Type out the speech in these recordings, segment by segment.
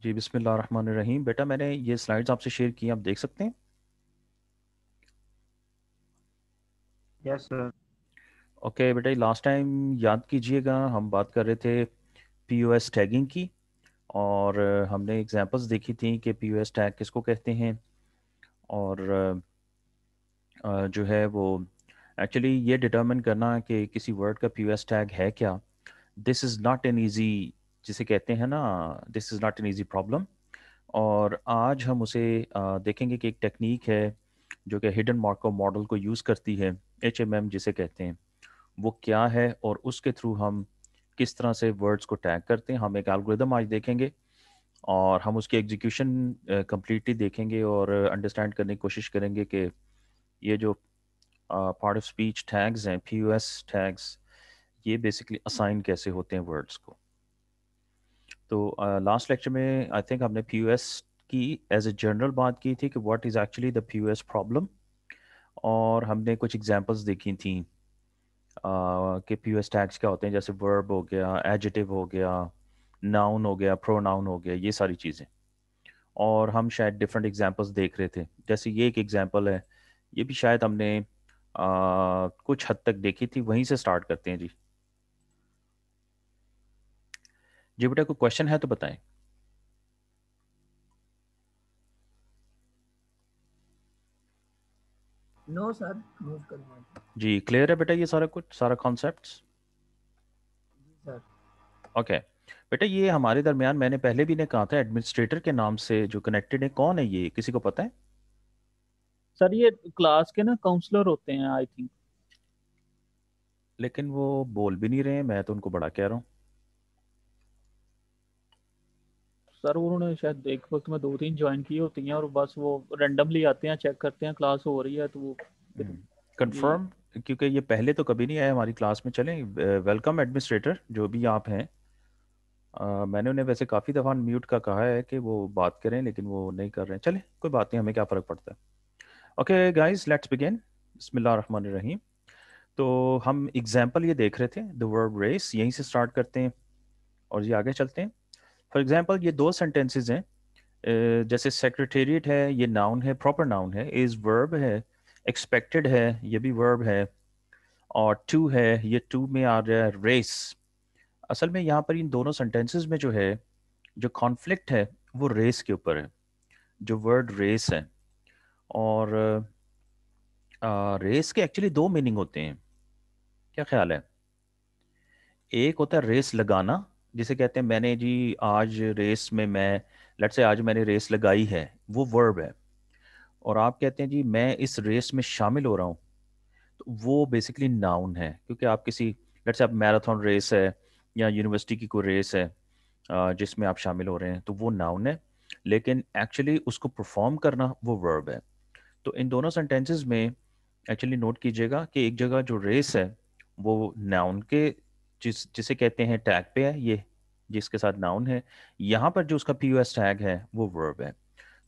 जी बिस्मिल्लाहिर्रहमानिर्रहीम। बेटा मैंने ये स्लाइड्स आपसे शेयर की, आप देख सकते हैं। Yes sir. ओके बेटा, लास्ट टाइम याद कीजिएगा हम बात कर रहे थे पीओएस टैगिंग की, और हमने एग्जांपल्स देखी थी कि पीओएस टैग किसको कहते हैं। और जो है वो एक्चुअली ये डिटरमिन करना कि किसी वर्ड का पीओएस टैग है क्या, this is not an easy, जिसे कहते हैं ना, this is not an easy problem. और आज हम उसे देखेंगे कि एक टेक्निक है जो कि हिडन मार्कov मॉडल को यूज़ करती है, HMM जिसे कहते हैं, वो क्या है और उसके थ्रू हम किस तरह से वर्ड्स को टैग करते हैं। हम एक एल्गोरिदम आज देखेंगे और हम उसकी एग्जीक्यूशन कंप्लीटली देखेंगे और अंडरस्टैंड करने की कोशिश करेंगे कि ये जो पार्ट ऑफ स्पीच टैग्स हैं, POS टैग्स, ये बेसिकली असाइन कैसे होते हैं वर्ड्स को। तो लास्ट लेक्चर में आई थिंक हमने POS की एज ए जनरल बात की थी कि what is actually the POS problem, और हमने कुछ एग्जांपल्स देखी थी कि POS टैग्स क्या होते हैं, जैसे वर्ब हो गया, एडजेटिव हो गया, नाउन हो गया, प्रोनाउन हो गया, ये सारी चीज़ें। और हम शायद डिफरेंट एग्जांपल्स देख रहे थे, जैसे ये एक एग्जांपल है, ये भी शायद हमने कुछ हद तक देखी थी। वहीं से स्टार्ट करते हैं जी। जी बेटा, कोई क्वेश्चन है तो बताएं। नो सर, मूव करूँगा। जी क्लियर है बेटा, ये सारा कुछ, सारा कॉन्सेप्ट्स। जी सर। ओके बेटा, ये हमारे दरमियान मैंने पहले भी ने कहा था एडमिनिस्ट्रेटर के नाम से जो कनेक्टेड है, कौन है ये, किसी को पता है? सर ये क्लास के ना काउंसलर होते हैं आई थिंक। लेकिन वो बोल भी नहीं रहे हैं, मैं तो उनको बड़ा कह रहा हूँ। सर उन्होंने शायद एक वक्त में 2-3 ज्वाइन की होती हैं और बस वो रेंडमली आते हैं, चेक करते हैं क्लास हो रही है तो वो फिर ये। कंफर्म, क्योंकि ये पहले तो कभी नहीं आया हमारी क्लास में। चलें, वेलकम एडमिनिस्ट्रेटर जो भी आप हैं। मैंने उन्हें वैसे काफ़ी दफ़ा म्यूट का कहा है कि वो बात करें, लेकिन वो नहीं कर रहे हैं। चलें, कोई बात नहीं, हमें क्या फ़र्क पड़ता है। Okay guys, let's begin. बिस्मिल्लाहिर्रहमानिर्रहीम। तो हम एग्जाम्पल ये देख रहे थे, द वर्ब रेस, यहीं से स्टार्ट करते हैं और ये आगे चलते हैं। फॉर एग्जाम्पल ये दो सेंटेंसेस हैं। जैसे सेक्रेटेरिएट है, ये नाउन है, प्रॉपर नाउन है, इज वर्ब है। एक्सपेक्टेड है, ये भी वर्ब है। और टू है, ये टू में आ रहा है रेस। असल में यहाँ पर इन दोनों सेंटेंसेस में जो है, जो कॉन्फ्लिक्ट है वो रेस के ऊपर है, जो वर्ड रेस है। और रेस के एक्चुअली दो मीनिंग होते हैं, क्या ख्याल है? एक होता है रेस लगाना, जिसे कहते हैं मैंने जी आज रेस में मैं, लेट्स से आज मैंने रेस लगाई है, वो वर्ब है। और आप कहते हैं जी मैं इस रेस में शामिल हो रहा हूँ, तो वो बेसिकली नाउन है। क्योंकि आप किसी, लेट्स से आप मैराथन रेस है या यूनिवर्सिटी की कोई रेस है जिसमें आप शामिल हो रहे हैं, तो वो नाउन है। लेकिन एक्चुअली उसको परफॉर्म करना वो वर्ब है। तो इन दोनों सेंटेंसेस में एक्चुअली नोट कीजिएगा कि एक जगह जो रेस है वो नाउन के, जिसे कहते हैं टैग पे है, ये जिसके साथ नाउन है। यहाँ पर जो उसका POS टैग है वो वर्ब है।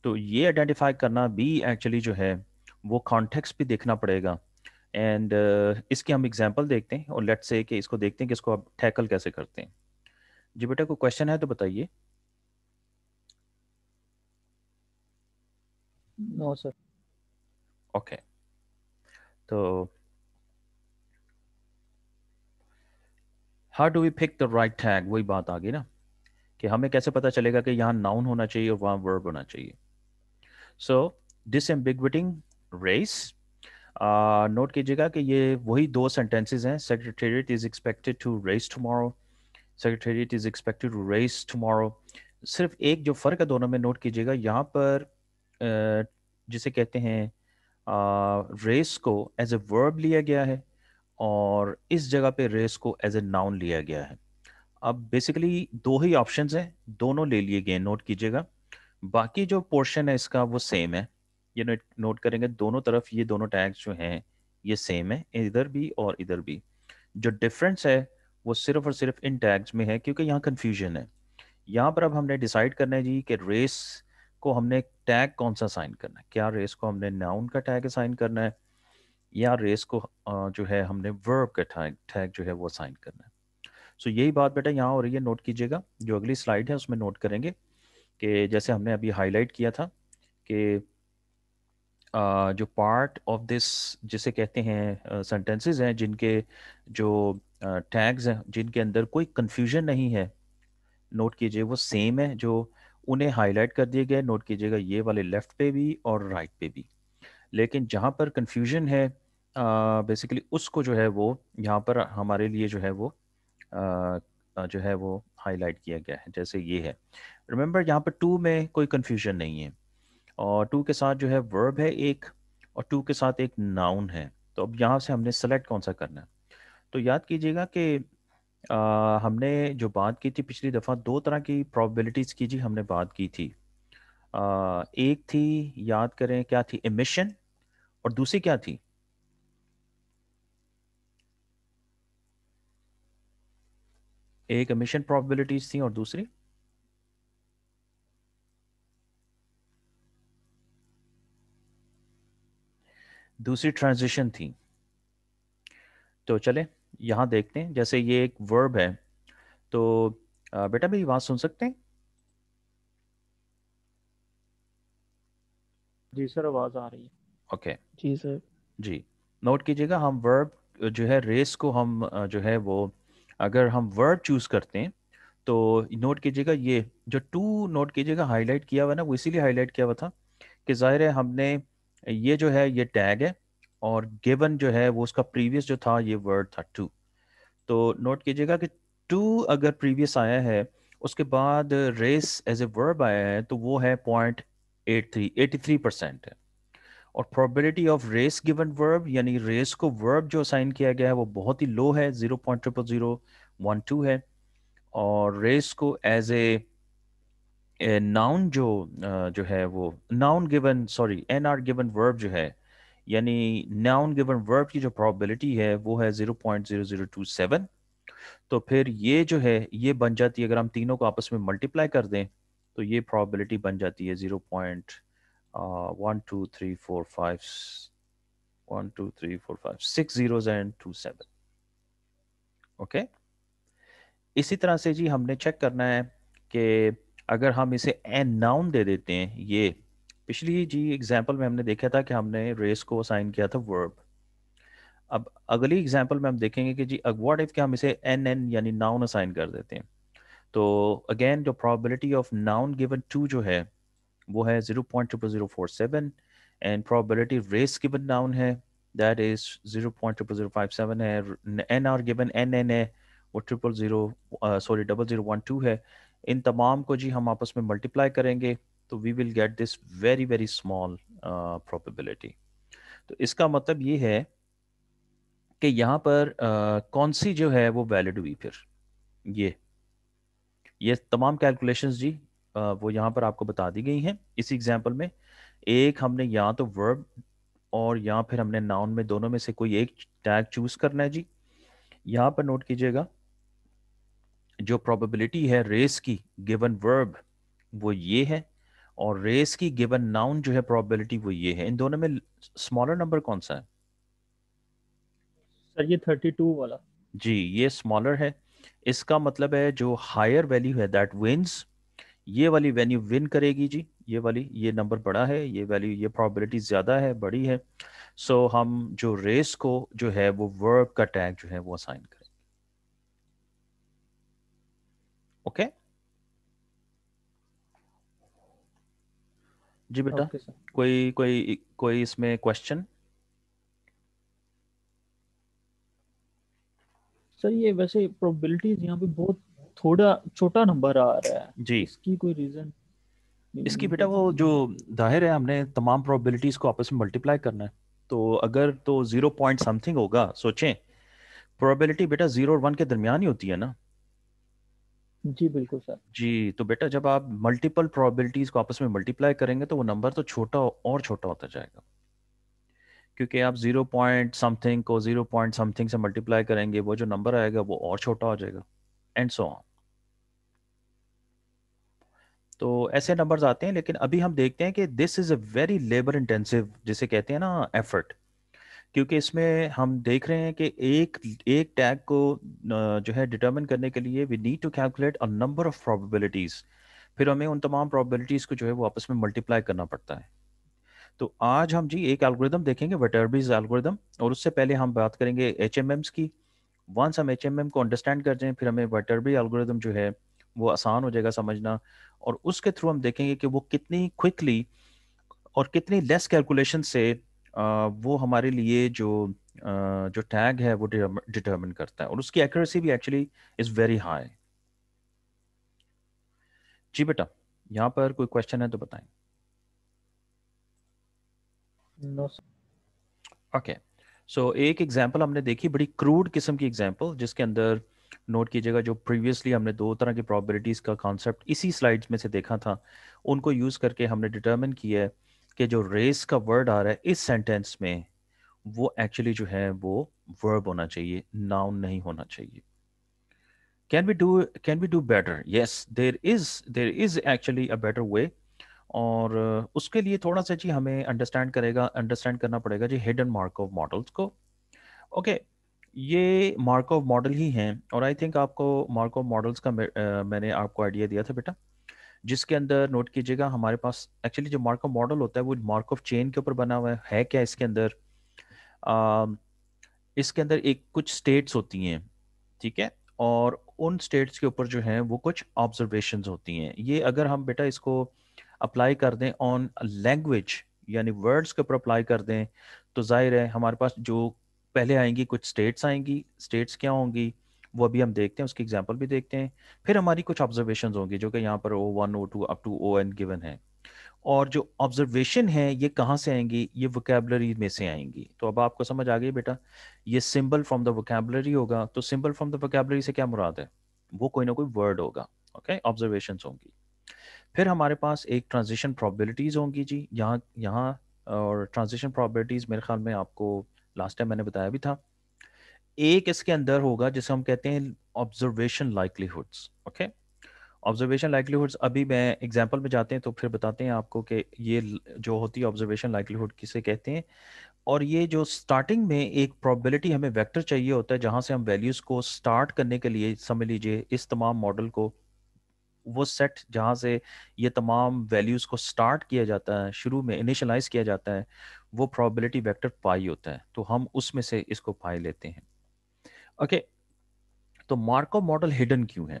तो ये आइडेंटिफाई करना भी एक्चुअली जो है वो कॉन्टेक्स्ट भी देखना पड़ेगा। एंड इसके हम एग्जांपल देखते हैं और लेट्स से कि इसको देखते हैं कि इसको आप टैकल कैसे करते हैं। जी बेटा, कोई क्वेश्चन है तो बताइए। No sir. ओके, तो how do we pick the right tag, वही बात आ गई ना, कि हमें कैसे पता चलेगा कि यहाँ नाउन होना चाहिए और वहाँ वर्ब होना चाहिए। सो डिसएम्बिगुइटिंग रेस, नोट कीजिएगा कि ये वही दो सेंटेंसेस हैं। Secretariat is expected to race tomorrow, secretariat is expected to race tomorrow. सिर्फ एक जो फ़र्क है दोनों में, नोट कीजिएगा यहाँ पर जिसे कहते हैं रेस को एज ए वर्ब लिया गया है, और इस जगह पे रेस को एज ए नाउन लिया गया है। अब बेसिकली दो ही ऑप्शंस हैं, दोनों ले लिए गए, नोट कीजिएगा। बाकी जो पोर्शन है इसका वो सेम है। ये नोट नोट करेंगे, दोनों तरफ ये दोनों टैग्स जो हैं ये सेम है, इधर भी और इधर भी। जो डिफरेंस है वो सिर्फ और सिर्फ इन टैग्स में है, क्योंकि यहाँ कंफ्यूजन है। यहाँ पर अब हमने डिसाइड करना है जी कि रेस को हमने टैग कौन सा साइन करना है। क्या रेस को हमने नाउन का टैग असाइन करना है, या रेस को जो है हमने वर्ब का टैग टैग जो है वो असाइन करना है। सो यही बात बेटा यहाँ हो रही है, नोट कीजिएगा। जो अगली स्लाइड है उसमें नोट करेंगे कि जैसे हमने अभी हाईलाइट किया था कि जो पार्ट ऑफ दिस जिसे कहते हैं सेंटेंसेस हैं जिनके जो टैग्स हैं जिनके अंदर कोई कंफ्यूजन नहीं है, नोट कीजिए वो सेम है, जो उन्हें हाईलाइट कर दिए गए, नोट कीजिएगा ये वाले लेफ्ट पे भी और राइट पे भी। लेकिन जहाँ पर कंफ्यूजन है बेसिकली उसको जो है वो यहाँ पर हमारे लिए जो है वो जो है वो हाईलाइट किया गया है, जैसे ये है। रिमेंबर यहाँ पर टू में कोई कंफ्यूजन नहीं है, और टू के साथ जो है वर्ब है एक, और टू के साथ एक नाउन है। तो अब यहाँ से हमने सेलेक्ट कौन सा करना है। तो याद कीजिएगा कि हमने जो बात की थी पिछली दफ़ा, दो तरह की प्रोबेबिलिटीज़ की जी हमने बात की थी। एक थी, याद करें क्या थी, एमिशन, और दूसरी क्या थी? एक एमिशन प्रोबेबिलिटीज थी और दूसरी दूसरी ट्रांजिशन थी। तो चले यहाँ देखते हैं, जैसे ये एक वर्ब है, तो बेटा मेरी बात सुन सकते हैं? जी सर, आवाज़ आ रही है। ओके जी सर। जी, नोट कीजिएगा हम वर्ब जो है रेस को हम जो है वो अगर हम वर्ब चूज करते हैं तो नोट कीजिएगा ये जो टू नोट कीजिएगा हाईलाइट किया हुआ है ना, वो इसीलिए हाईलाइट किया हुआ था कि जाहिर है हमने ये जो है ये टैग है, और गिवन जो है वो उसका प्रीवियस जो था ये वर्ड था टू। तो नोट कीजिएगा कि टू अगर प्रीवियस आया है उसके बाद रेस एज ए वर्ब आया है तो वो है 0.83 है। और probability of race given verb यानी रेस को वर्ब जो असाइन किया गया है वो बहुत ही लो है, 0.0012 है। और रेस को एज ए नाउन जो है वो noun given sorry N R given verb जो है यानी नाउन गिवन वर्ब की जो प्रोबेबिलिटी है वो है 0.0027। तो फिर ये जो है ये बन जाती है, अगर हम तीनों को आपस में मल्टीप्लाई कर दें तो ये प्रोबेबिलिटी बन जाती है 0.1 2 3 4 5 1 2 3 4 5 6 zeros and 2 7। ओके, इसी तरह से जी हमने चेक करना है कि अगर हम इसे एन नाउन दे देते हैं, ये पिछली जी एग्जांपल में हमने देखा था कि हमने रेस को असाइन किया था वर्ब। अब अगली एग्जांपल में हम देखेंगे कि जी व्हाट इफ कि हम इसे एन एन यानी नाउन असाइन कर देते हैं। तो अगेन जो probability of noun given to जो है वो है 0.00047, and probability race given noun है दैट इज 0.0057 है। N R given N N है वो 0012 है। इन तमाम को जी हम आपस में मल्टीप्लाई करेंगे तो we will get this very very small probability. तो इसका मतलब ये है कि यहाँ पर कौन सी जो है वो वैलिड हुई फिर। ये तमाम कैलकुलेशंस जी वो यहाँ पर आपको बता दी गई हैं इसी एग्जांपल में। एक हमने या तो वर्ब और या फिर हमने नाउन में दोनों में से कोई एक टैग चूज करना है जी। यहाँ पर नोट कीजिएगा जो प्रोबेबिलिटी है रेस की गिवन वर्ब वो ये है, और रेस की गिवन नाउन जो है प्रोबेबिलिटी वो ये है। इन दोनों में स्मॉलर नंबर कौन सा है? सर ये 32 वाला। जी ये स्मॉलर है। इसका मतलब है जो हायर वैल्यू है दैट विंस, ये वाली वैल्यू विन करेगी जी। ये वाली ये नंबर बड़ा है, ये वैल्यू ये प्रोबेबिलिटी ज़्यादा है, बड़ी है। सो हम जो रेस को जो है वो वर्ब का टैग जो है वो असाइन करें। ओके जी बेटा, ओके सर। कोई कोई कोई इसमें क्वेश्चन? सर ये वैसे प्रोबेबिलिटीज यहाँ पे बहुत थोड़ा छोटा नंबर आ रहा है, जी इसकी कोई रीजन? इसकी बेटा वो जो जाहिर है हमने तमाम प्रोबेबिलिटीज को आपस में मल्टीप्लाई करना है। तो अगर तो 0 पॉइंट समथिंग होगा, सोचें प्रोबेबिलिटी बेटा 0 और 1 के दरमियान ही होती है ना। जी बिल्कुल सर। जी तो बेटा जब आप मल्टीपल प्रोबेबिलिटीज को आपस में मल्टीप्लाई करेंगे तो वो नंबर तो छोटा और छोटा होता जाएगा, क्योंकि आप 0 पॉइंट समथिंग को 0 पॉइंट समथिंग से मल्टीप्लाई करेंगे, वो जो नंबर आएगा वो और छोटा हो जाएगा, एंड सो ऑन। तो ऐसे नंबर्स आते हैं, लेकिन अभी हम देखते हैं कि this is a very labour intensive जिसे कहते हैं ना एफर्ट, क्योंकि इसमें हम देख रहे हैं कि एक एक टैग को जो है डिटरमिन करने के लिए we need to calculate a number of probabilities. फिर हमें उन तमाम प्रोबेबिलिटीज़ को जो है वो आपस में मल्टीप्लाई करना पड़ता है। तो आज हम जी एक एल्गोरिदम देखेंगे, वटरबीज एल्गोरिदम, और उससे पहले हम बात करेंगे एचएमएम्स की। वंस हम एचएमएम को अंडरस्टैंड कर जाएं, फिर हमें वटरबी एल्गोरिदम जो है वो आसान हो जाएगा समझना, और उसके थ्रू हम देखेंगे कि वो कितनी क्विकली और कितनी लेस कैलकुलेशन से वो हमारे लिए जो टैग है वो डिटरमिन करता है, और उसकी एक्यूरेसी भी एक्चुअली इज़ वेरी हाई। जी बेटा, यहाँ पर कोई क्वेश्चन है तो बताएं। No sir. ओके, सो एक एग्जांपल हमने देखी, बड़ी क्रूड किस्म की एग्जांपल, जिसके अंदर नोट कीजिएगा जो प्रीवियसली हमने दो तरह की प्रोबेबिलिटीज़ का कॉन्सेप्ट इसी स्लाइड्स में से देखा था, उनको यूज़ करके हमने डिटरमिन किया है कि जो रेस का वर्ड आ रहा है इस सेंटेंस में वो एक्चुअली जो है वो वर्ब होना चाहिए, नाउन नहीं होना चाहिए। Can we do better? Yes, there is actually a better way, और उसके लिए थोड़ा सा जी हमें अंडरस्टैंड करना पड़ेगा जी हिडन मार्कov मॉडल्स को। ओके, ये मार्कov मॉडल ही हैं, और आई थिंक आपको मार्कov मॉडल्स का मैंने आपको आइडिया दिया था बेटा, जिसके अंदर नोट कीजिएगा हमारे पास एक्चुअली जो मार्कov मॉडल होता है वो मार्कov चेन के ऊपर बना हुआ है क्या इसके अंदर? अम, इसके अंदर एक कुछ स्टेट्स होती हैं, ठीक है, और उन स्टेट्स के ऊपर जो है वो कुछ ऑब्जर्वेशंस होती हैं। ये अगर हम बेटा इसको अप्लाई कर दें ऑन लैंग्वेज, यानी वर्ड्स के ऊपर अप्लाई कर दें, तो जाहिर है हमारे पास जो पहले आएंगी कुछ स्टेट्स आएंगी। स्टेट्स क्या होंगी वो अभी हम देखते हैं, उसकी एग्जांपल भी देखते हैं। फिर हमारी कुछ ऑब्जर्वेशंस होंगी जो कि यहाँ पर O1 O2 up to ON given है, और जो ऑब्जर्वेशन है ये कहाँ से आएंगी? ये वोकेबलरी में से आएंगी। तो अब आपको समझ आ गई बेटा, ये सिंबल फ्रॉम द वोकेबलरी होगा। तो सिंबल फ्रॉम द वोकेबलरी से क्या मुराद है? वो कोई ना कोई वर्ड होगा। ओके, ऑब्जर्वेशंस होंगी। फिर हमारे पास एक ट्रांजिशन प्रोबेबिलिटीज होंगी जी, यहाँ यहाँ और ट्रांजिशन प्रोबेबिलिटीज मेरे ख्याल में आपको लास्ट टाइम मैंने बताया भी था। एक इसके अंदर होगा जिसे हम कहते हैं ऑब्जर्वेशन लाइकलीहुड्स। ओके, ऑब्जर्वेशन लाइक्लीहुड्स अभी मैं एग्जांपल में जाते हैं तो फिर बताते हैं आपको कि ये जो होती है ऑब्जर्वेशन लाइक्लीहुड किसे कहते हैं। और ये जो स्टार्टिंग में एक प्रोबेबिलिटी हमें वेक्टर चाहिए होता है जहां से हम वैल्यूज़ को स्टार्ट करने के लिए, समझ लीजिए इस तमाम मॉडल को, वो सेट जहां से ये तमाम वैल्यूज़ को स्टार्ट किया जाता है, शुरू में इनिशियलाइज किया जाता है, वो प्रोबेबिलिटी वेक्टर पाई होता है। तो हम उसमें से इसको पाई लेते हैं। ओके, तो मार्कov मॉडल हिडन क्यों है?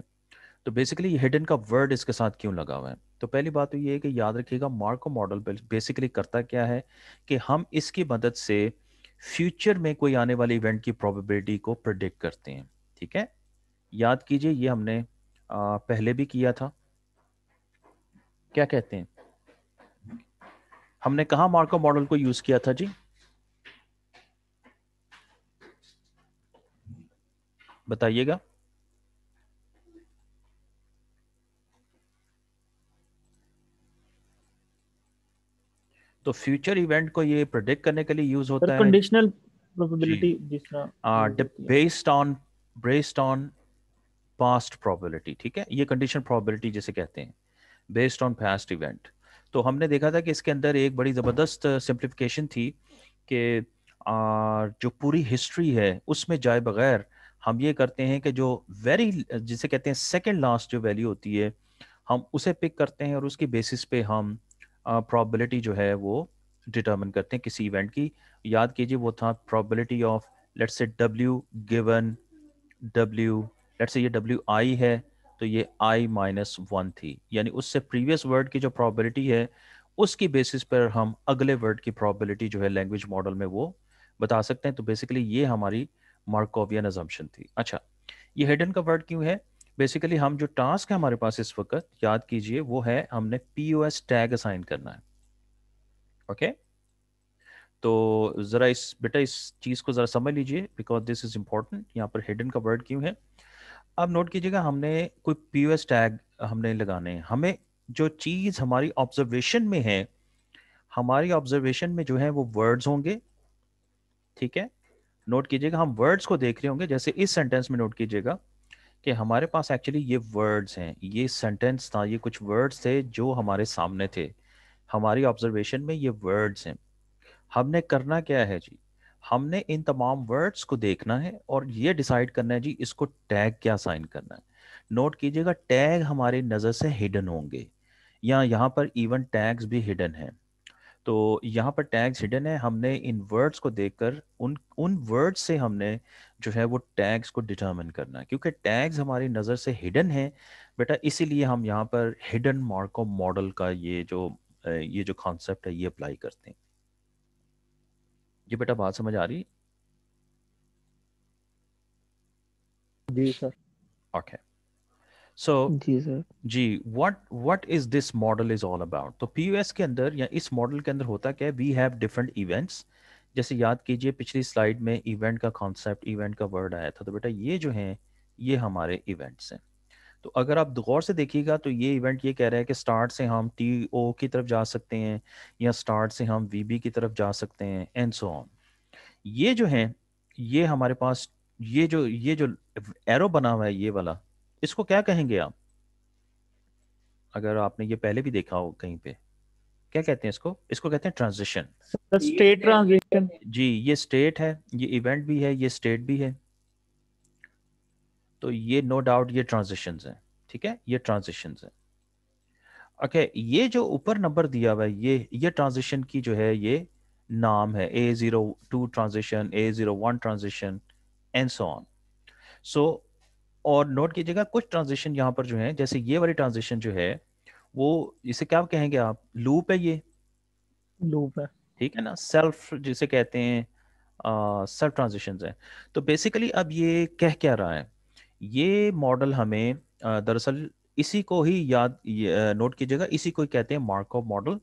तो बेसिकली ये हिडन का वर्ड इसके साथ क्यों लगा हुआ है? तो पहली बात तो ये है कि याद रखिएगा मार्को मॉडल बेसिकली करता क्या है कि हम इसकी मदद से फ्यूचर में कोई आने वाले इवेंट की प्रोबेबिलिटी को प्रिडिक्ट करते हैं। ठीक है, याद कीजिए ये हमने पहले भी किया था। क्या कहते हैं, हमने कहा मार्को मॉडल को यूज किया था जी? बताइएगा। तो फ्यूचर इवेंट को ये प्रिडिक्ट करने के लिए यूज सर होता है कंडीशनल जी, प्रोबेबिलिटी जिस तरह यूज होती है। Based on past probability. ठीक है, ये कंडीशन प्रोबेबिलिटी जिसे कहते हैं, बेस्ड ऑन पास्ट इवेंट। तो हमने देखा था कि इसके अंदर एक बड़ी ज़बरदस्त सिंप्लीफिकेशन थी कि जो पूरी हिस्ट्री है उसमें जाए बगैर हम ये करते हैं कि जो वेरी जिसे कहते हैं सेकंड लास्ट जो वैल्यू होती है हम उसे पिक करते हैं, और उसकी बेसिस पे हम प्रोबेबिलिटी जो है वो डिटरमिन करते हैं किसी इवेंट की। याद कीजिए वो था probability of, let's say W given W, let's say ये डब्ल्यू आई है तो ये i-1 थी, यानी उससे प्रीवियस वर्ड की जो प्रोबेबिलिटी है उसकी बेसिस पर हम अगले वर्ड की प्रोबेबिलिटी जो है लैंग्वेज मॉडल में वो बता सकते हैं। तो बेसिकली ये हमारी मार्कोवियन अजम्पशन थी। अच्छा, ये हिडन का वर्ड क्यों है? बेसिकली हम जो टास्क है हमारे पास इस वक्त, याद कीजिए वो है हमने पीओएस टैग असाइन करना है। ओके, तो ज़रा इस बेटा इस चीज़ को ज़रा समझ लीजिए बिकॉज दिस इज़ इंपॉर्टेंट। यहाँ पर हिडन का वर्ड क्यों है? अब नोट कीजिएगा, हमने कोई पीओएस टैग हमने लगाने हैं। हमें जो चीज़ हमारी ऑब्जर्वेशन में है, हमारी ऑब्जर्वेशन में जो है वो वर्ड्स होंगे। ठीक है, नोट कीजिएगा हम वर्ड्स को देख रहे होंगे। जैसे इस सेंटेंस में नोट कीजिएगा कि हमारे पास एक्चुअली ये वर्ड्स हैं, ये सेंटेंस था, ये कुछ वर्ड्स थे जो हमारे सामने थे, हमारी ऑब्जर्वेशन में ये वर्ड्स हैं। हमने करना क्या है जी, हमने इन तमाम वर्ड्स को देखना है और ये डिसाइड करना है जी इसको टैग क्या साइन करना है। नोट कीजिएगा टैग हमारी नज़र से हिडन होंगे, या यहाँ पर इवन टैग्स भी हिडन हैं। तो यहाँ पर टैग्स हिडन है, हमने इन वर्ड्स को देखकर उन उन वर्ड्स से हमने जो है वो टैग्स को डिटरमिन करना है, क्योंकि टैग्स हमारी नज़र से हिडन है बेटा, इसीलिए हम यहाँ पर हिडन मार्कअप मॉडल का ये जो कॉन्सेप्ट है ये अप्लाई करते हैं। ये बेटा बात समझ आ रही? जी सर। ओके, सो जी सर। जी, what is this model is all about. तो पीयूएस के अंदर या इस मॉडल के अंदर होता क्या है, वी हैव डिफरेंट इवेंट्स। जैसे याद कीजिए पिछली स्लाइड में इवेंट का कॉन्सेप्ट, इवेंट का वर्ड आया था, तो बेटा ये जो हैं ये हमारे इवेंट्स हैं। तो अगर आप गौर से देखिएगा तो ये इवेंट ये कह रहा है कि स्टार्ट से हम टी ओ की तरफ जा सकते हैं, या स्टार्ट से हम वी बी की तरफ जा सकते हैं, एंड सो ऑन। ये जो है ये हमारे पास ये जो एरो बना हुआ है ये वाला, इसको क्या कहेंगे आप? अगर आपने ये पहले भी देखा हो कहीं पे, क्या कहते हैं इसको? इसको कहते हैं ट्रांजिशन। Sir state transition. जी, ये स्टेट है, ये इवेंट भी है, ये स्टेट भी है। तो ये नो डाउट ये ट्रांजिशंस हैं, ठीक है, ये ट्रांजिशंस हैं। ओके, ये जो ऊपर नंबर दिया हुआ है ये ट्रांजिशन की जो है ये नाम है, A02 transition, A01 transition, and so on. So और नोट कीजिएगा कुछ ट्रांजिशन यहाँ पर जो है, जैसे ये वाली ट्रांजिशन जो है वो इसे क्या कहेंगे आप? लूप है ये, लूप है। ठीक है ना, सेल्फ जिसे कहते हैं, सेल्फ ट्रांजिशंस है। तो बेसिकली अब ये कह क्या रहा है, ये मॉडल हमें दरअसल इसी को ही नोट कीजिएगा, इसी को ही कहते हैं मार्कअप मॉडल।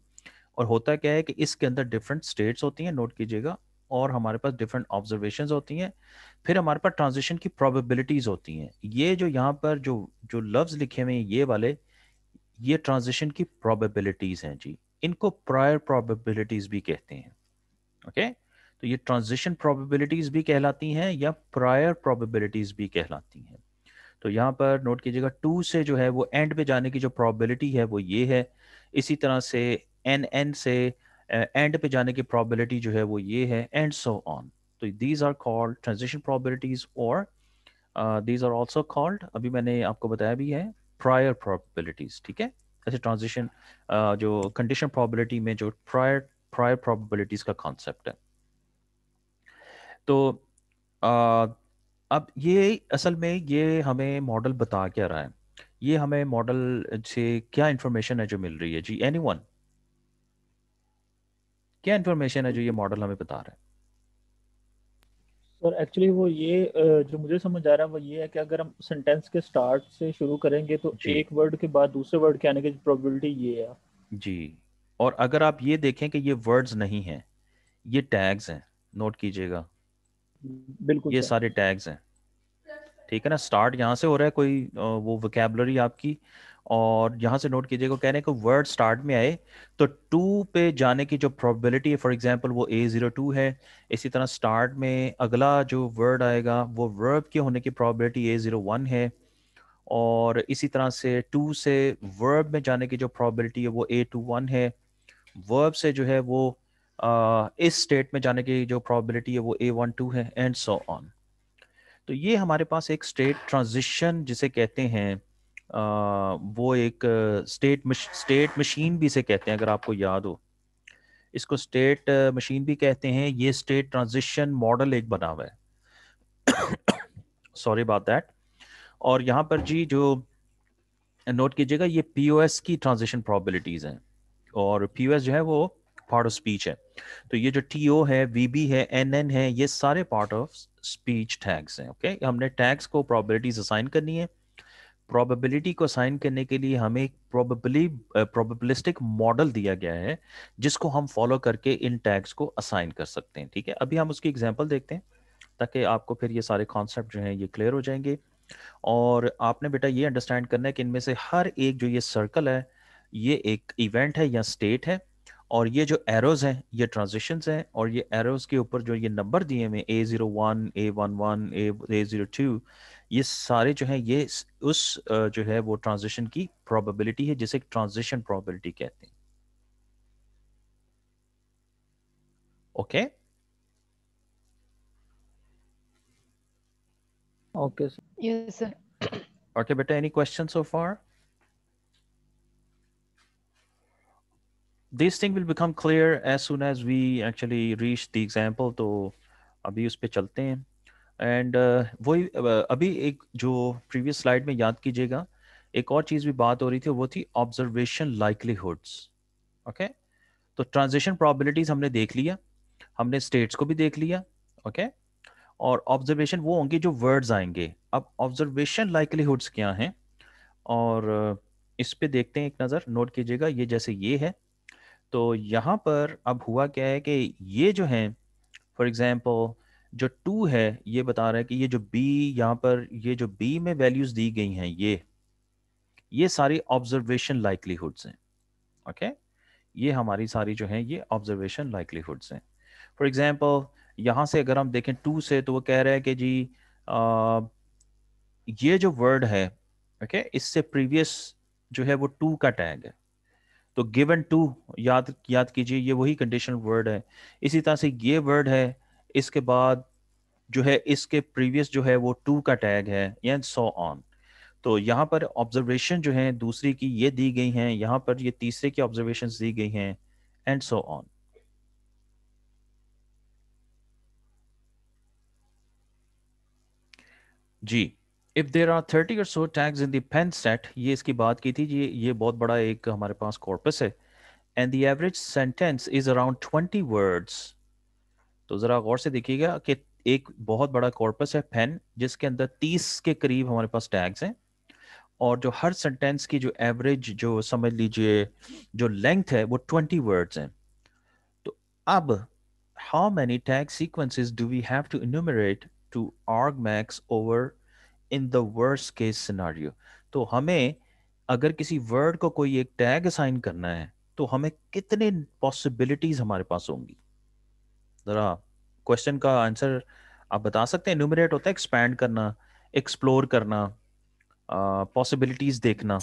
और होता क्या है कि इसके अंदर डिफरेंट स्टेट्स होती हैं, नोट कीजिएगा, और हमारे पास डिफरेंट ऑब्जर्वेशंस होती हैं, फिर हमारे पास ट्रांजिशन की प्रोबेबिलिटीज होती हैं। ये जो यहाँ पर जो जो लफ्ज लिखे हुए हैं ये वाले, ये ट्रांजिशन की प्रोबेबिलिटीज हैं जी, इनको प्रायर प्रोबेबिलिटीज भी कहते हैं। ओके, तो ये ट्रांजिशन प्रोबेबिलिटीज भी कहलाती हैं या प्रायर प्रोबेबिलिटीज भी कहलाती हैं। तो यहाँ पर नोट कीजिएगा टू से जो है वो एंड पे जाने की जो प्रोबेबिलिटी है वो ये है, इसी तरह से एन एन से एंड पे जाने की प्रोबेबिलिटी जो है वो ये है, एंड सो ऑन। तो these are called transition probabilities, और दीज आर आल्सो कॉल्ड, अभी मैंने आपको बताया भी है, प्रायर प्रोबेबिलिटीज, ठीक है। ऐसे ट्रांजिशन जो कंडीशन प्रोबेबिलिटी में जो प्रायर प्रायर प्रोबेबिलिटीज का कॉन्सेप्ट है। तो अ, अब ये असल में ये हमें मॉडल बता क्या रहा है, ये हमें मॉडल से क्या इंफॉर्मेशन है जो मिल रही है जी, एनीवन? क्या इंफॉर्मेशन है जो ये मॉडल हमें बता रहा है? सर एक्चुअली वो ये जो मुझे समझ आ रहा है वो ये है कि अगर हम सेंटेंस के स्टार्ट से शुरू करेंगे तो जी एक वर्ड के बाद दूसरे वर्ड के आने की प्रोबेबिलिटी ये है। जी, और अगर आप ये देखें कि ये वर्ड्स नहीं हैं, ये टैग्स हैं, नोट कीजिएगा, बिल्कुल ये सर। सारे टैग्स हैं, ठीक है ना। स्टार्ट यहाँ से हो रहा है कोई वो वोकेबलरी आपकी, और यहाँ से नोट कीजिएगा, कह रहे हैं कि वर्ड स्टार्ट में आए तो टू पे जाने की जो प्रोबेबिलिटी है, फॉर एग्जांपल वो A02 है। इसी तरह स्टार्ट में अगला जो वर्ड आएगा वो वर्ब के होने की प्रोबेबिलिटी A01 है, और इसी तरह से टू से वर्ब में जाने की जो प्रोबेबिलिटी है वो A21 है। वर्ब से जो है वो इस स्टेट में जाने की जो प्रोबेबिलिटी है वो A12 है, एंड सो ऑन। तो ये हमारे पास एक स्टेट ट्रांजिशन जिसे कहते हैं, वो एक स्टेट मशीन भी इसे कहते हैं, अगर आपको याद हो, इसको स्टेट मशीन भी कहते हैं। ये स्टेट ट्रांजिशन मॉडल एक बना हुआ है, सॉरी अबाउट दैट। और यहाँ पर जी जो नोट कीजिएगा ये पीओएस की ट्रांजिशन प्रोबेबिलिटीज हैं, और पीओएस जो है वो पार्ट ऑफ स्पीच है। तो ये जो टीओ है, वीबी है, एनएन है, ये सारे पार्ट ऑफ स्पीच टैग्स हैं। ओके, हमने टैग्स को प्रोबेबिलिटीज असाइन करनी है। प्रोबेबिलिटी को असाइन करने के लिए हमें एक प्रोबेबिलिस्टिक मॉडल दिया गया है, जिसको हम फॉलो करके इन टैग्स को असाइन कर सकते हैं, ठीक है। अभी हम उसकी एग्जांपल देखते हैं, ताकि आपको फिर ये सारे कॉन्सेप्ट जो हैं ये क्लियर हो जाएंगे। और आपने बेटा ये अंडरस्टैंड करना है कि इनमें से हर एक जो ये सर्कल है ये एक इवेंट है या स्टेट है, और ये जो एरोज हैं ये ट्रांजिशंस हैं, और ये एरोज के ऊपर जो ये नंबर दिए हुए A01, A11, A02, ये सारे जो हैं ये उस जो है वो ट्रांजिशन की प्रोबेबिलिटी है, जिसे ट्रांजिशन प्रोबेबिलिटी कहते हैं। Okay, okay sir. Yes sir. Okay beta, any questions so far? This thing will become clear as soon as we actually reach the example. तो अभी उस पे चलते हैं एंड वही अभी एक जो प्रीवियस स्लाइड में याद कीजिएगा, एक और चीज़ भी बात हो रही थी, वो थी ऑब्जर्वेशन लाइकलीहुड्स। ओके, तो ट्रांजिशन प्रोबेबिलिटीज हमने देख लिया, हमने स्टेट्स को भी देख लिया। ओके, और ऑब्जर्वेशन वो होंगे जो वर्ड्स आएंगे। अब ऑब्जर्वेशन लाइकलीहुड्स क्या हैं, और इस पे देखते हैं, एक नज़र नोट कीजिएगा। ये जैसे ये है, तो यहाँ पर अब हुआ क्या है कि ये जो है, फॉर एग्जांपल जो 2 है, ये बता रहा है कि ये जो बी, यहाँ पर ये जो बी में वैल्यूज दी गई हैं, ये सारी ऑब्जर्वेशन लाइकलीहुड्स हैं। ओके, ये हमारी सारी जो है ये ऑब्जर्वेशन लाइकलीहुड्स हैं। फॉर एग्जांपल यहाँ से अगर हम देखें 2 से, तो वो कह रहा है कि जी ये जो वर्ड है, ओके, इससे प्रीवियस जो है वो 2 का टैग है। तो गिवन 2 याद याद कीजिए, ये वही कंडीशनल वर्ड है। इसी तरह से ये वर्ड है, इसके बाद जो है इसके प्रीवियस जो है वो 2 का टैग है, एंड सो ऑन। तो यहाँ पर ऑब्जर्वेशन जो है दूसरी की ये दी गई हैं, यहाँ पर ये तीसरे की ऑब्जर्वेशंस दी गई हैं, एंड सो ऑन। जी, if there are 30 or so tags in the pen set, ये इसकी बात की थी जी, ये बहुत बड़ा एक हमारे पास कॉर्पस है, and the average sentence is around 20 words. तो जरा गौर से देखिएगा कि एक बहुत बड़ा कॉर्पस है पेन, जिसके अंदर 30 के करीब हमारे पास टैग्स हैं, और जो हर सेंटेंस की जो एवरेज, जो समझ लीजिए जो लेंथ है, वो 20 वर्ड्स हैं। तो अब how many tag sequences do we have to enumerate to argmax over in the worst case scenario. तो हमें अगर किसी वर्ड को कोई एक टैग असाइन करना है, तो हमें कितने पॉसिबिलिटीज हमारे पास होंगी? जरा क्वेश्चन का आंसर आप बता सकते हैं? न्यूमरेट होता है एक्सपैंड करना, एक्सप्लोर करना, पॉसिबिलिटीज देखना।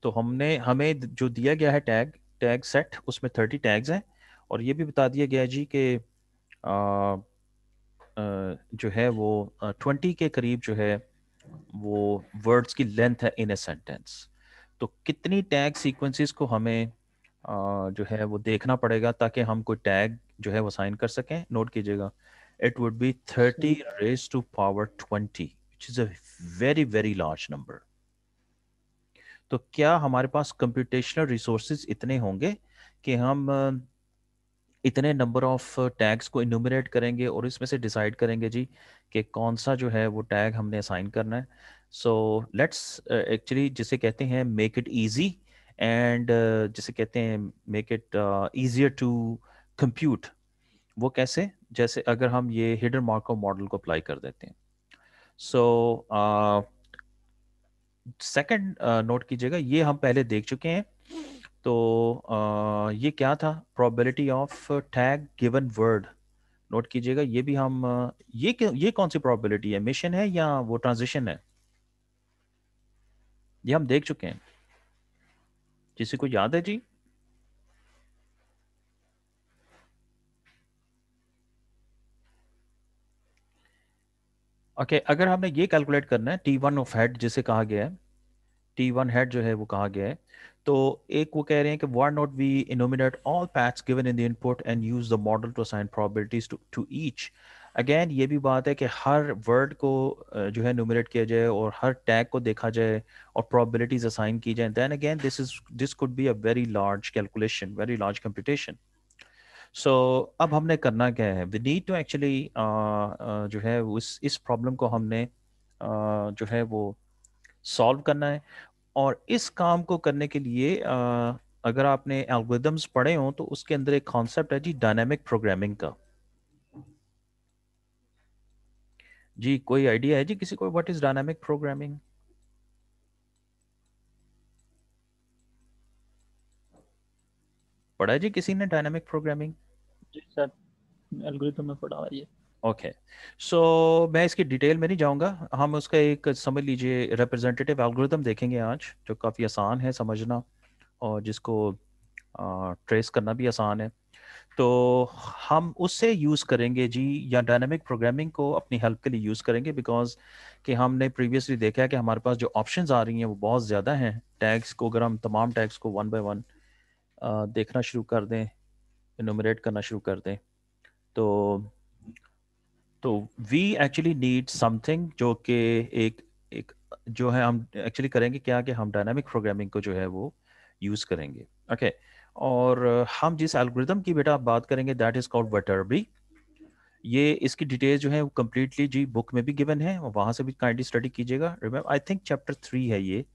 तो हमने हमें जो दिया गया है टैग टैग सेट, उसमें 30 टैग्स हैं, और ये भी बता दिया गया है जी कि जो है वो 20 के करीब जो है वो वर्ड्स की लेंथ है इन ए सेंटेंस। तो कितनी टैग सीक्वेंसेस को हमें जो है वो देखना पड़ेगा ताकि हम कोई टैग जो है वो साइन कर सकें? नोट कीजिएगा, it would be 30 raise to power 20, which is a very very large number. तो क्या हमारे पास कंप्यूटेशनल रिसोर्सेज इतने होंगे कि हम इतने नंबर ऑफ टैग्स को इन्यूमरेट करेंगे और इसमें से डिसाइड करेंगे जी कि कौन सा जो है वो टैग हमने असाइन करना है? सो लेट्स एक्चुअली जिसे कहते हैं मेक इट इजी, एंड जिसे कहते हैं make it easier to compute. वो कैसे? जैसे अगर हम ये हिडन मार्कओव मॉडल को अप्लाई कर देते हैं। सो सेकंड नोट कीजिएगा, ये हम पहले देख चुके हैं। तो ये क्या था? Probability of tag given word. Note कीजिएगा, ये भी हम ये कौन सी प्रोबेबिलिटी है? मिशन है या वो ट्रांजिशन है? ये हम देख चुके हैं। किसी को याद है जी? ओके, अगर हमने ये कैलकुलेट करना है T1 ऑफ हेड जिसे कहा गया है, T1 हेड जो है वो कहा गया है, तो एक वो कह रहे हैं कि why not we enumerate all paths given in the input and use the model to assign probabilities to each। Again ये भी बात है कि हर वर्ड को जो है न्यूमरेट किया जाए और हर टैग को देखा जाए और probabilities असाइन की जाए। Then again this could be a very large calculation, very large computation. So अब हमने करना क्या है? वी नीड टू एक्चुअली जो है इस प्रॉब्लम को हमने जो है वो सॉल्व करना है। और इस काम को करने के लिए अगर आपने एल्गोरिदम्स पढ़े हों तो उसके अंदर एक कॉन्सेप्ट है जी डायनामिक प्रोग्रामिंग का। जी कोई आइडिया है जी किसी को, व्हाट इज डायनामिक प्रोग्रामिंग? पढ़ा है जी किसी ने डायनामिक प्रोग्रामिंग? जी सर, एल्गोरिथम में पढ़ा हुआ है ये। ओके, सो मैं इसकी डिटेल में नहीं जाऊंगा, हम उसका एक समझ लीजिए रिप्रेजेंटेटिव एल्गोरिथम देखेंगे आज, जो काफ़ी आसान है समझना और जिसको ट्रेस करना भी आसान है। तो हम उससे यूज़ करेंगे जी, या डायनामिक प्रोग्रामिंग को अपनी हेल्प के लिए यूज़ करेंगे, बिकॉज कि हमने प्रीवियसली देखा है कि हमारे पास जो ऑप्शंस आ रही हैं वो बहुत ज़्यादा हैं। टैग्स को अगर हम तमाम टैग्स को वन बाय वन देखना शुरू कर दें, इनुमरेट करना शुरू कर दें, तो वी एक्चुअली नीड समथिंग जो कि एक एक जो है हम एक्चुअली करेंगे क्या कि हम डायनामिक प्रोग्रामिंग को जो है वो यूज़ करेंगे। ओके, और हम जिस एल्गोरिदम की बेटा आप बात करेंगे दैट इज़ कॉल्ड वटरबी। ये इसकी डिटेल जो है वो कम्प्लीटली जी बुक में भी गिवन है, और वहाँ से भी काइंडली स्टडी कीजिएगा। रिमेंबर आई थिंक चैप्टर 3 है ये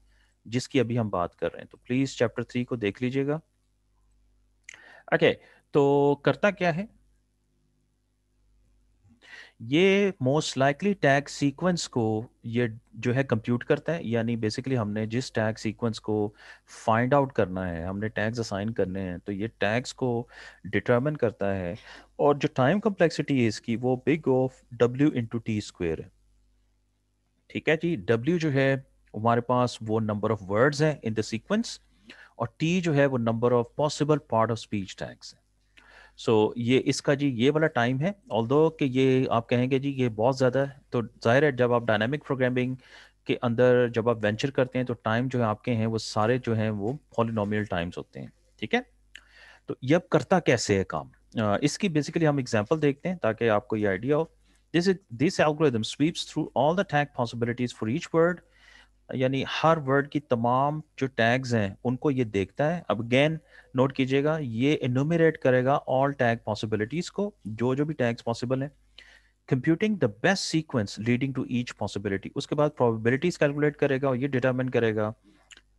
जिसकी अभी हम बात कर रहे हैं, तो प्लीज़ चैप्टर 3 को देख लीजिएगा। ओके, तो करता क्या है ये, मोस्ट लाइकली टैग सीक्वेंस को ये जो है कंप्यूट करता है, यानी बेसिकली हमने जिस टैग सीक्वेंस को फाइंड आउट करना है, हमने टैग्स असाइन करने हैं, तो ये टैग्स को डिटरमिन करता है। और जो टाइम कम्प्लेक्सिटी है इसकी वो big of W into T square है। ठीक है जी, W जो है हमारे पास वो नंबर ऑफ वर्ड्स हैं इन द सीक्वेंस, और T जो है वो number of possible part of speech tags है। सो ये इसका जी ये वाला टाइम है, ऑल्दो कि ये आप कहेंगे जी ये बहुत ज़्यादा है, तो जाहिर है जब आप डायनामिक प्रोग्रामिंग के अंदर जब आप वेंचर करते हैं तो टाइम जो है आपके हैं वो सारे जो हैं वो पॉलिनोमियल टाइम्स होते हैं। ठीक है, तो ये अब करता कैसे है काम, इसकी बेसिकली हम एग्जांपल देखते हैं ताकि आपको ये आइडिया हो। This algorithm sweeps through all the tag possibilities for each word, यानी हर वर्ड की तमाम जो टैग्स हैं उनको ये देखता है। अब अगेन नोट कीजिएगा, ये इनुमरेट करेगा ऑल टैग पॉसिबिलिटीज को, जो जो भी टैग्स पॉसिबल हैं, computing the best sequence leading to each possibility. उसके बाद प्रोबेबिलिटीज कैलकुलेट करेगा और ये डिटरमिन करेगा,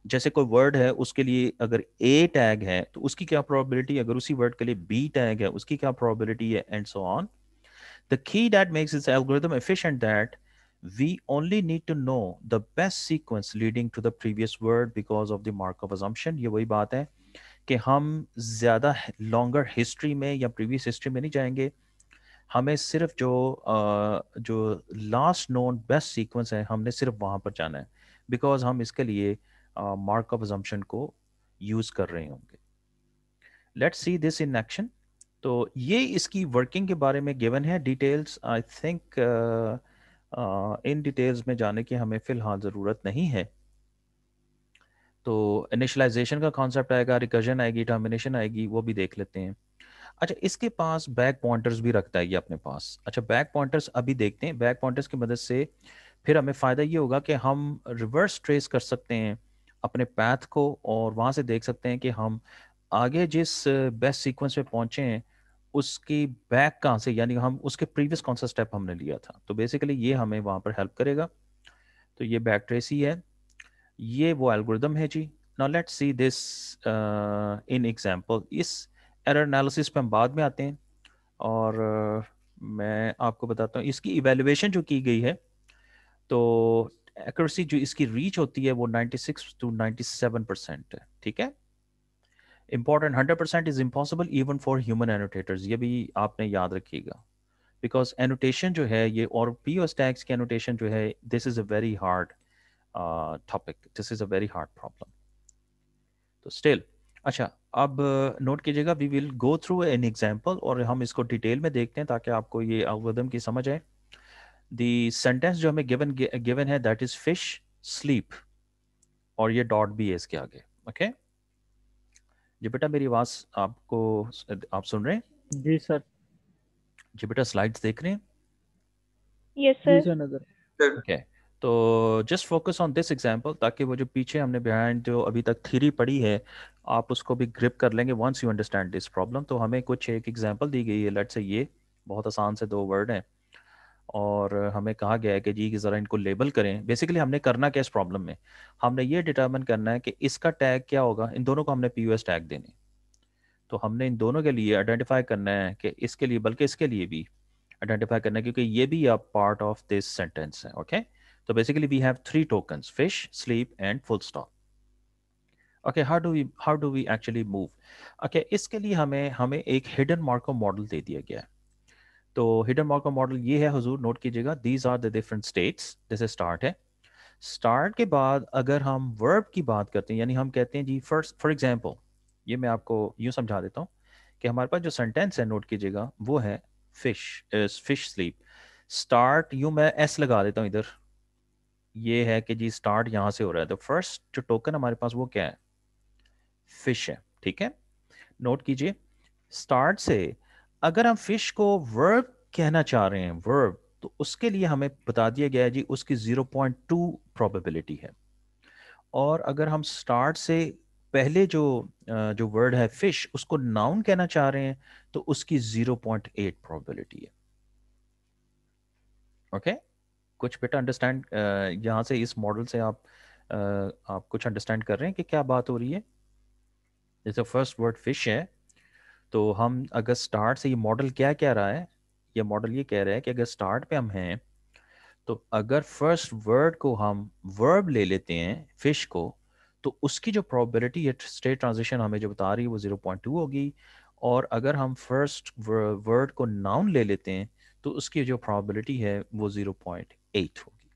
जैसे कोई वर्ड है उसके लिए अगर ए टैग है तो उसकी क्या प्रोबेबिलिटी, अगर उसी वर्ड के लिए बी टैग है उसकी क्या प्रोबेबिलिटी है, and so on. The key that makes this algorithm efficient that we only need to know the best sequence leading to the previous word because of the Markov assumption। ये वही बात है कि हम ज़्यादा लॉन्गर हिस्ट्री में या previous history में नहीं जाएंगे, हमें सिर्फ जो लास्ट नोन बेस्ट सीक्वेंस है हमने सिर्फ वहाँ पर जाना है, बिकॉज हम इसके लिए मार्कअप assumption को यूज़ कर रहे होंगे। Let's see this in action. तो ये इसकी वर्किंग के बारे में गिवन है details. I think in details में जाने की हमें फ़िलहाल ज़रूरत नहीं है। तो इनिशियलाइजेशन का कॉन्सेप्ट आएगा, रिकर्जन आएगी, टर्मिनेशन आएगी, वो भी देख लेते हैं। अच्छा, इसके पास बैक पॉइंटर्स भी रखता है ये अपने पास। अच्छा, बैक पॉइंटर्स अभी देखते हैं। बैक पॉइंटर्स की मदद से फिर हमें फ़ायदा ये होगा कि हम रिवर्स ट्रेस कर सकते हैं अपने पैथ को, और वहाँ से देख सकते हैं कि हम आगे जिस बेस्ट सीक्वेंस पे पहुंचे हैं उसकी बैक कहाँ से, यानी हम उसके प्रीवियस कौन सा स्टेप हमने लिया था। तो बेसिकली ये हमें वहाँ पर हेल्प करेगा। तो ये बैक ट्रेस ही है, ये वो एल्गोरिदम है जी। Now let's see this in example. इस एरर एनालिसिस पे हम बाद में आते हैं, और मैं आपको बताता हूँ इसकी इवेल्युएशन जो की गई है। तो एक्यूरेसी जो इसकी रीच होती है वो 96 to 97% है। ठीक है, important 100% is impossible even for human annotators, ये भी आपने याद रखिएगा, बिकॉज एनोटेशन जो है ये, और पीओएस टैग्स की एनोटेशन जो है, this is a very hard topic, this is a very hard problem. तो स्टिल अच्छा, अब नोट कीजिएगा, we will go through an example और हम इसको डिटेल में देखते हैं ताकि आपको ये एल्गोरिथम की समझ आए। द सेंटेंस जो हमें गिवन गिवन है दैट इज फिश स्लीप, और ये डॉट भी है इसके आगे। ओके जी बेटा, मेरी आवाज आपको, आप सुन रहे हैं? जी सर। जी बेटा, स्लाइड्स देख रहे हैं? यस जी सर। सर नजर। ओके, तो just focus on this example, ताकि वो जो पीछे हमने बिहाइंड जो अभी तक थ्योरी पढ़ी है आप उसको भी ग्रिप कर लेंगे once you understand this problem. तो हमें कुछ एक एग्जांपल दी गई है, लेट्स से ये बहुत आसान से दो वर्ड हैं, और हमें कहा गया है कि जी कि ज़रा इनको लेबल करें। बेसिकली हमने करना क्या इस प्रॉब्लम में, हमने ये डिटर्मिन करना है कि इसका टैग क्या होगा। इन दोनों को हमने पीयूएस टैग देने, तो हमने इन दोनों के लिए आइडेंटिफाई करना है कि इसके लिए, बल्कि इसके लिए भी आइडेंटिफाई करना है, क्योंकि ये भी आप पार्ट ऑफ दिस सेंटेंस है। ओके, तो basically we have three tokens, fish, sleep and full stop. Okay, how do we actually move. Okay, इसके लिए हमें हमें एक हिडन मार्कअप मॉडल दे दिया गया है। तो हिडन मार्कअप मॉडल ये है हुजूर, नोट कीजिएगा, these are the different states. जैसे स्टार्ट है, स्टार्ट के बाद अगर हम वर्ब की बात करते हैं, यानी हम कहते हैं जी फर्स्ट, फॉर एग्जाम्पल ये मैं आपको यूँ समझा देता हूँ कि हमारे पास जो सेंटेंस है, नोट कीजिएगा, वो है फिश स्लीप। स्टार्ट, यूं मैं एस लगा देता हूं इधर, ये है कि जी स्टार्ट यहां से हो रहा है, तो फर्स्ट जो टोकन हमारे पास वो क्या है, फिश है। ठीक है, नोट कीजिए, स्टार्ट से अगर हम फिश को वर्ब कहना चाह रहे हैं, वर्ब, तो उसके लिए हमें बता दिया गया है जी उसकी 0.2 प्रोबेबिलिटी है। और अगर हम स्टार्ट से पहले जो वर्ड है फिश, उसको नाउन कहना चाह रहे हैं, तो उसकी 0.8 प्रोबेबिलिटी है। ओके, कुछ बेटा अंडरस्टैंड, यहाँ से इस मॉडल से आप कुछ अंडरस्टैंड कर रहे हैं कि क्या बात हो रही है। जैसे फर्स्ट वर्ड फिश है, तो हम अगर स्टार्ट से, ये मॉडल क्या कह रहा है, ये मॉडल ये कह रहा है कि अगर स्टार्ट पे हम हैं, तो अगर फर्स्ट वर्ड को हम वर्ब ले लेते हैं फिश को, तो उसकी जो प्रोबेबिलिटी है स्टेट ट्रांजिशन हमें जो बता रही है वो 0.2 होगी। और अगर हम फर्स्ट वर्ड को नाउन ले लेते हैं, तो उसकी जो प्रोबेबिलिटी है वो 0.8 होगी।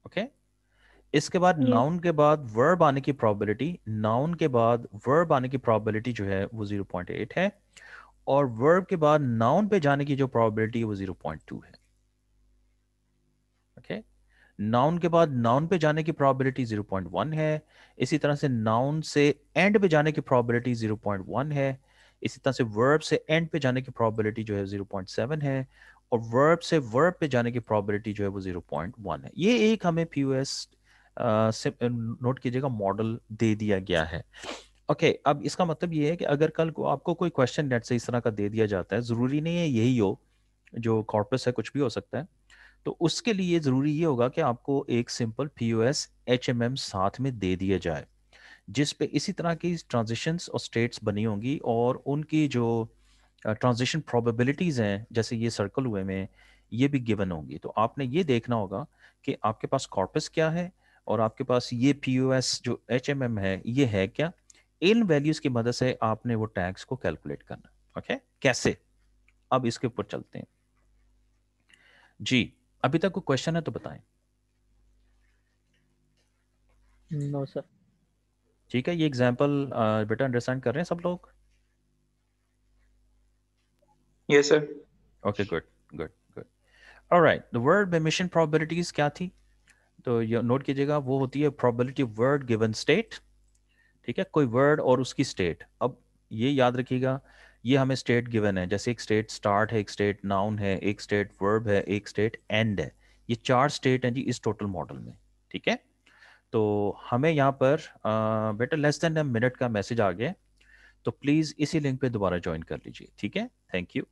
ओके, इसके बाद Yes. नाउन के बाद वर्ब आने की प्रोबेबिलिटी, नाउन के बाद वर्ब आने की प्रोबेबिलिटी जो है वो 0.8 है, और वर्ब के बाद नाउन पे जाने की जो प्रोबेबिलिटी है वो 0.2 है। ओके, नाउन के बाद नाउन पे जाने की प्रोबेबिलिटी 0.1 है। इसी तरह से नाउन से एंड पे जाने की प्रोबेबिलिटी 0.1 है। इसी तरह से वर्ब से एंड पे जाने की प्रोबेबिलिटी जो है 0.7 है, और वर्ब से वर्ब पे जाने की प्रोबेबिलिटी जो है वो 0.1 है। ये एक हमें पीयूएस से नोट कीजिएगा मॉडल दे दिया गया है। ओके, अब इसका मतलब ये है कि अगर कल को आपको कोई क्वेश्चन नेट से इस तरह का दे दिया जाता है, ज़रूरी नहीं है यही हो, जो कॉर्पस है कुछ भी हो सकता है, तो उसके लिए ज़रूरी ये होगा कि आपको एक सिंपल पीओएस एचएमएम साथ में दे दिया जाए, जिस पे इसी तरह की ट्रांजिशंस और स्टेट्स बनी होंगी, और उनकी जो ट्रांजिशन प्रोबेबिलिटीज़ हैं, जैसे ये सर्कल हुए में, ये भी गिवन होंगी। तो आपने ये देखना होगा कि आपके पास कॉर्पस क्या है, और आपके पास ये पीओएस जो एचएमएम है ये है क्या। इन वैल्यूज़ की मदद से आपने वो टैग्स को कैलकुलेट करना। ओके, कैसे, अब इसके ऊपर चलते हैं जी। अभी तक कोई क्वेश्चन है तो बताएं। No sir. ठीक है, ये एग्जांपल बेटा अंडरस्टैंड कर रहे हैं सब लोग? Yes sir. Okay, good good good. Alright, the word में मिशन प्रोबेबिलिटीज क्या थी, तो ये नोट कीजिएगा, वो होती है probability of word given state. ठीक है, कोई वर्ड और उसकी स्टेट। अब ये याद रखिएगा, ये हमें स्टेट गिवन है, जैसे एक स्टेट स्टार्ट है, एक स्टेट नाउन है, एक स्टेट वर्ब है, एक स्टेट एंड है। ये 4 स्टेट हैं जी इस टोटल मॉडल में। ठीक है, तो हमें यहाँ पर बेटा लेस देन अ मिनट का मैसेज आ गया, तो प्लीज़ इसी लिंक पे दोबारा ज्वाइन कर लीजिए। ठीक है, थैंक यू।